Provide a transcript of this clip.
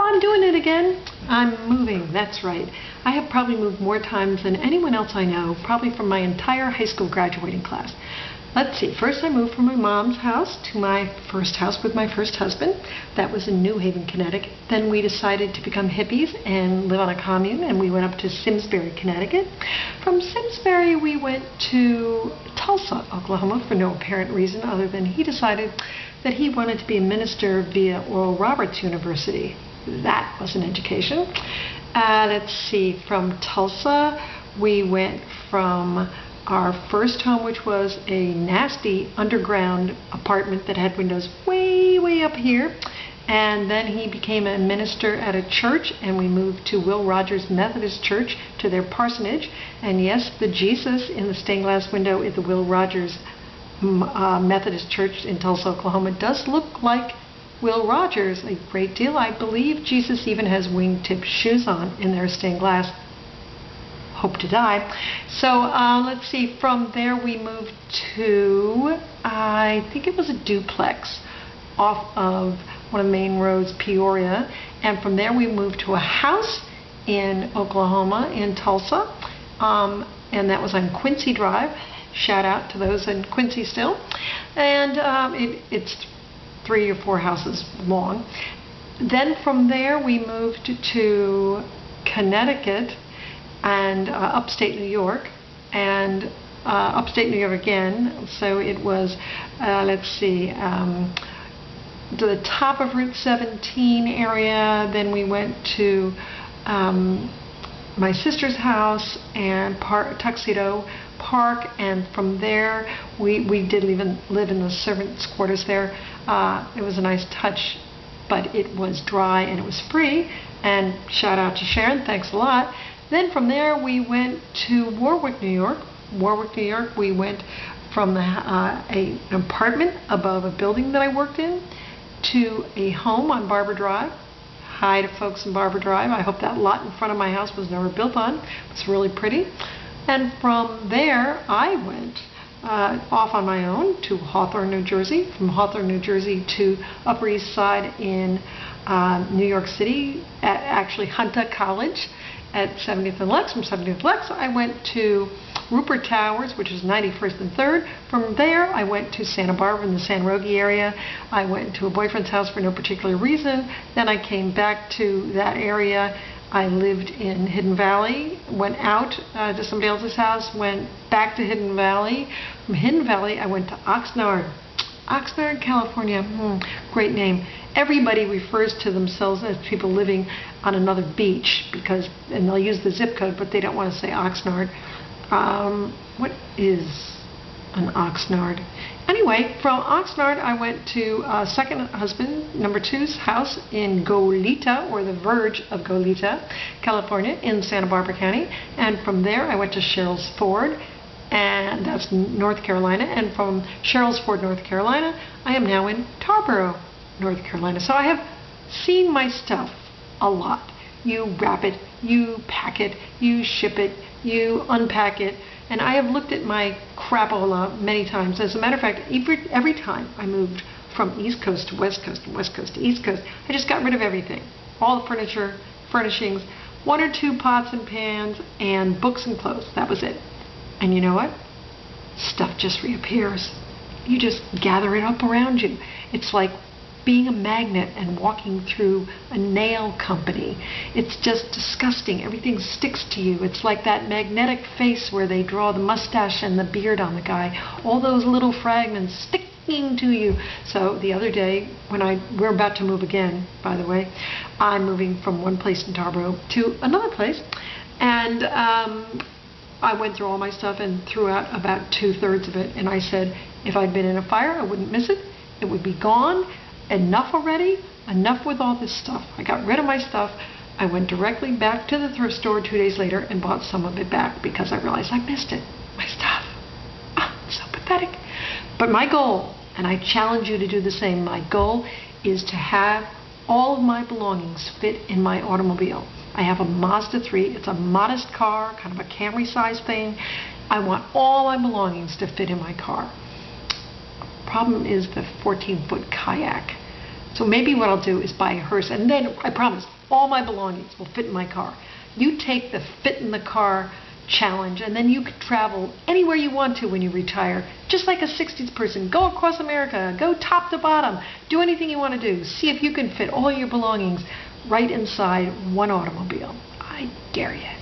I'm doing it again. I'm moving, that's right. I have probably moved more times than anyone else I know, probably from my entire high school graduating class. Let's see, first I moved from my mom's house to my first house with my first husband. That was in New Haven, Connecticut. Then we decided to become hippies and live on a commune, and we went up to Simsbury, Connecticut. From Simsbury we went to Tulsa, Oklahoma, for no apparent reason other than he decided that he wanted to be a minister via Oral Roberts University. That was an education. Let's see, from Tulsa we went from our first home, which was a nasty underground apartment that had windows way up here, and then he became a minister at a church, and we moved to Will Rogers Methodist Church, to their parsonage. And yes, the Jesus in the stained glass window at the Will Rogers Methodist Church in Tulsa, Oklahoma does look like Will Rogers a great deal. I believe Jesus even has wingtip shoes on in their stained glass. Hope to die. So let's see, from there we moved to, I think it was a duplex off of one of the main roads, Peoria, and from there we moved to a house in Oklahoma, in Tulsa, and that was on Quincy Drive. Shout out to those in Quincy still. And it's 3 or 4 houses long. Then from there we moved to Connecticut and upstate New York, and upstate New York again. So it was, let's see, to the top of Route 17 area. Then we went to my sister's house and Tuxedo Park, and from there we did live in the servants' quarters there. It was a nice touch, but it was dry and it was free, and shout out to Sharon, thanks a lot. Then from there we went to Warwick, New York. Warwick, New York, we went from an apartment above a building that I worked in to a home on Barber Drive. Hi to folks in Barber Drive. I hope that lot in front of my house was never built on. It's really pretty. And from there I went off on my own to Hawthorne, New Jersey. From Hawthorne, New Jersey to Upper East Side in New York City, at actually Hunter College at 70th and Lex. From 70th and Lex I went to Rupert Towers, which is 91st and 3rd. From there I went to Santa Barbara in the San Roque area. I went to a boyfriend's house for no particular reason. Then I came back to that area. I lived in Hidden Valley, went out to somebody else's house, went back to Hidden Valley. From Hidden Valley I went to Oxnard. Oxnard, California, great name. Everybody refers to themselves as people living on another beach, and they'll use the zip code, but they don't want to say Oxnard. What is an Oxnard? Anyway, from Oxnard I went to second husband, number 2's house in Goleta, or the verge of Goleta, California, in Santa Barbara County. And from there I went to Cheryl's Ford, and that's North Carolina. And from Cheryl's Ford, North Carolina, I am now in Tarboro, North Carolina. So I have seen my stuff a lot. You wrap it, you pack it, you ship it, you unpack it, and I have looked at my crapola many times. As a matter of fact, every time I moved from East Coast to West Coast and West Coast to East Coast, I just got rid of everything. All the furniture, furnishings, 1 or 2 pots and pans, and books and clothes. That was it. And you know what? Stuff just reappears. You just gather it up around you. It's like being a magnet and walking through a nail company. It's just disgusting. Everything sticks to you. It's like that magnetic face where they draw the mustache and the beard on the guy. All those little fragments sticking to you. So the other day, we're about to move again, by the way. I'm moving from one place in Tarboro to another place, and I went through all my stuff and threw out about 2/3 of it, and I said if I'd been in a fire I wouldn't miss it. It would be gone. Enough already. Enough with all this stuff. I got rid of my stuff. I went directly back to the thrift store 2 days later and bought some of it back because I realized I missed it. My stuff. So pathetic. But my goal, and I challenge you to do the same, my goal is to have all of my belongings fit in my automobile. I have a Mazda 3. It's a modest car, kind of a Camry size thing. I want all my belongings to fit in my car. Problem is the 14-foot kayak. So maybe what I'll do is buy a hearse, and then I promise all my belongings will fit in my car. You take the fit in the car challenge, and then you can travel anywhere you want to when you retire, just like a 60s person. Go across America, go top to bottom, do anything you want to do. See if you can fit all your belongings right inside one automobile. I dare you.